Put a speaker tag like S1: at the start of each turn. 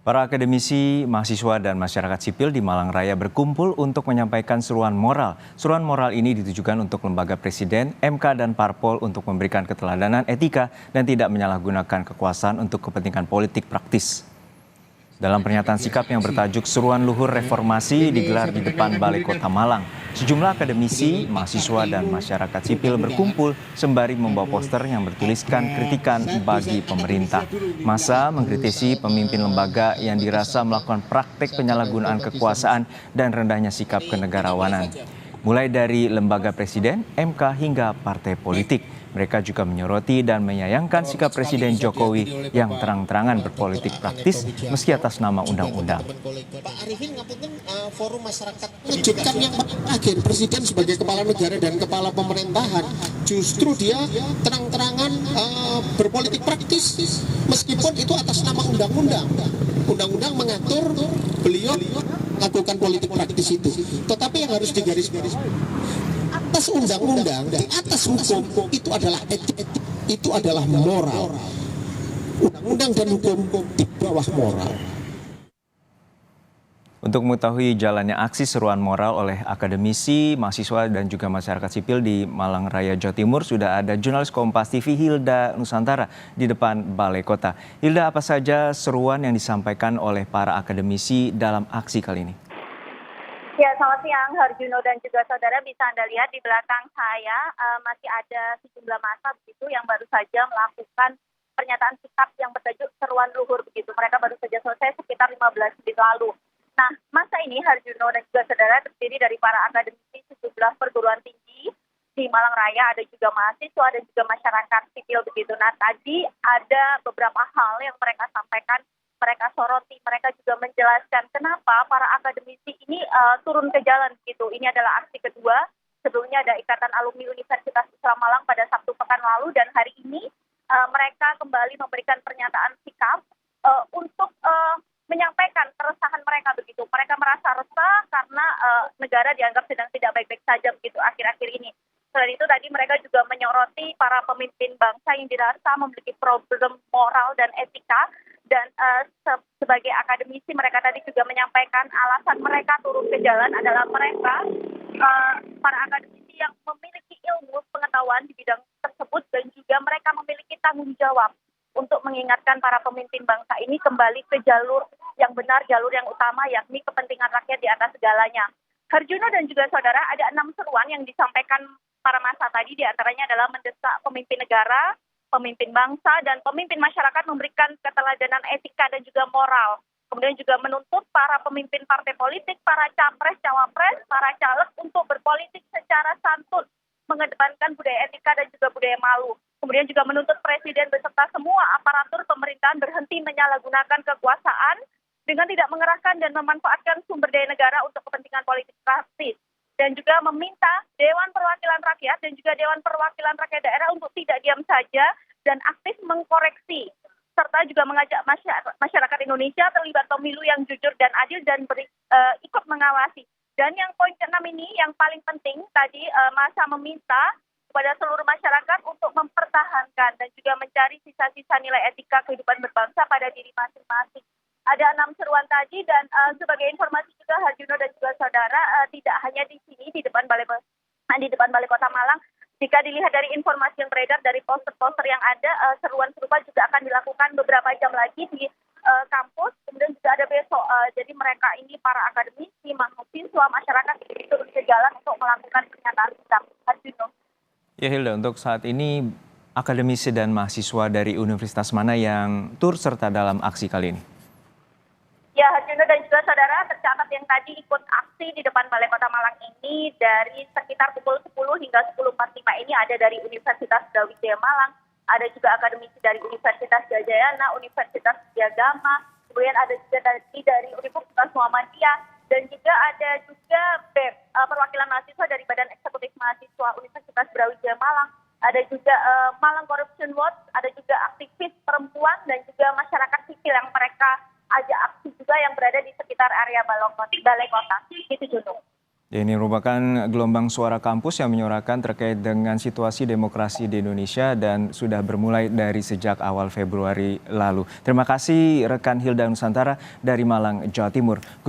S1: Para akademisi, mahasiswa, dan masyarakat sipil di Malang Raya berkumpul untuk menyampaikan seruan moral. Seruan moral ini ditujukan untuk lembaga presiden, MK, dan parpol untuk memberikan keteladanan etika dan tidak menyalahgunakan kekuasaan untuk kepentingan politik praktis. Dalam pernyataan sikap yang bertajuk Seruan Luhur Reformasi digelar di depan Balai Kota Malang, sejumlah akademisi, mahasiswa, dan masyarakat sipil berkumpul sembari membawa poster yang bertuliskan kritikan bagi pemerintah. Massa mengkritisi pemimpin lembaga yang dirasa melakukan praktek penyalahgunaan kekuasaan dan rendahnya sikap kenegarawanan. Mulai dari lembaga presiden, MK, hingga partai politik. Mereka juga menyoroti dan menyayangkan sikap Presiden Jokowi yang terang-terangan berpolitik praktis meski atas nama undang-undang.
S2: Pak Arifin ngapunten forum masyarakat mengejutkan yang agen Presiden sebagai kepala negara dan kepala pemerintahan. Justru dia terang-terangan berpolitik praktis meskipun itu atas nama undang-undang. Undang-undang mengatur beliau melakukan politik praktis itu. Tetapi yang harus digarisbawahi atas undang-undang, di atas hukum itu adalah etik, itu adalah moral. Undang-undang dan hukum di bawah moral.
S1: Untuk mengetahui jalannya aksi seruan moral oleh akademisi, mahasiswa, dan juga masyarakat sipil di Malang Raya, Jawa Timur, sudah ada jurnalis Kompas TV Hilda Nusantara di depan Balai Kota. Hilda, apa saja seruan yang disampaikan oleh para akademisi dalam aksi kali ini?
S3: Ya, selamat siang Harjuno dan juga saudara. Bisa Anda lihat di belakang saya masih ada sejumlah massa begitu yang baru saja melakukan pernyataan sikap yang bertajuk seruan luhur begitu. Mereka baru saja selesai sekitar 15 menit lalu. Nah, masa ini Harjuno dan juga saudara terdiri dari para akademisi sejumlah perguruan tinggi di Malang Raya, ada juga mahasiswa dan juga masyarakat sipil begitu. Nah, tadi ada beberapa hal yang mereka sampaikan, mereka soroti, mereka juga menjelaskan kenapa para akademisi ini turun ke jalan gitu. Ini adalah aksi kedua. Sebelumnya ada Ikatan Alumni Universitas Islam Malang pada Sabtu pekan lalu, dan hari ini mereka kembali memberikan pernyataan sikap untuk menyampaikan keresahan mereka begitu. Mereka merasa resah karena negara dianggap sedang tidak baik-baik saja begitu akhir-akhir ini. Selain itu tadi mereka juga menyoroti para pemimpin bangsa yang dirasa memiliki problem moral dan etika, dan sebagai akademisi mereka tadi juga menyampaikan alasan mereka turun ke jalan adalah mereka para akademisi yang memiliki ilmu pengetahuan di bidang tersebut dan juga mereka memiliki tanggung jawab untuk mengingatkan para pemimpin bangsa ini kembali ke jalur yang benar, jalur yang utama, yakni kepentingan rakyat di atas segalanya. Harjuno dan juga saudara, ada 6 seruan yang disampaikan para massa tadi, diantaranya adalah mendesak pemimpin negara, pemimpin bangsa, dan pemimpin masyarakat memberikan keteladanan etika dan juga moral. Kemudian juga menuntut para pemimpin partai politik, para capres, cawapres, para caleg untuk berpolitik secara santun, mengedepankan budaya etika dan juga budaya malu. Kemudian juga menuntut presiden beserta semua aparatur pemerintahan berhenti menyalahgunakan kekuasaan dengan tidak mengerahkan dan memanfaatkan sumber daya negara untuk kepentingan politik praktis. Dan juga meminta Dewan Perwakilan Rakyat dan juga Dewan Perwakilan Rakyat Daerah untuk tidak diam saja dan aktif mengkoreksi, serta juga mengajak masyarakat Indonesia terlibat pemilu yang jujur dan adil dan ikut mengawasi. Dan yang poin ke-6 ini yang paling penting tadi, massa meminta kepada seluruh masyarakat untuk mempertahankan dan juga mencari sisa-sisa nilai etika kehidupan berbangsa pada diri masing-masing. Ada 6 seruan tadi, dan sebagai informasi juga Harjuno dan juga saudara, tidak hanya di sini di depan Balai Kota Malang. Jika dilihat dari informasi yang beredar dari poster-poster yang ada, seruan serupa juga akan dilakukan beberapa jam lagi di kampus. Kemudian juga ada besok. Jadi mereka ini para akademisi, mahasiswa, masyarakat turun ke jalan untuk melakukan pernyataan sikap. Harjuno.
S1: Ya Hilda, untuk saat ini akademisi dan mahasiswa dari universitas mana yang turut serta dalam aksi kali ini?
S3: Ya, Harjuno dan juga saudara, tercatat yang tadi ikut aksi di depan Balai Kota Malang ini dari sekitar pukul 10 hingga 10.45 ini ada dari Universitas Brawijaya Malang, ada juga akademisi dari Universitas Jayana, Universitas Diagama, kemudian ada juga dari Universitas Muhammadiyah, dan juga ada juga perwakilan mahasiswa dari Badan Eksekutif Mahasiswa Universitas Brawijaya Malang, ada juga Malang Corruption Watch, ada juga aktivis perempuan dan juga masyarakat sipil yang mereka ajak aksi juga yang berada di sekitar area Balai Kota. Itu Juno.
S1: Ini merupakan gelombang suara kampus yang menyuarakan terkait dengan situasi demokrasi di Indonesia dan sudah bermulai dari sejak awal Februari lalu. Terima kasih rekan Hilda Nusantara dari Malang, Jawa Timur.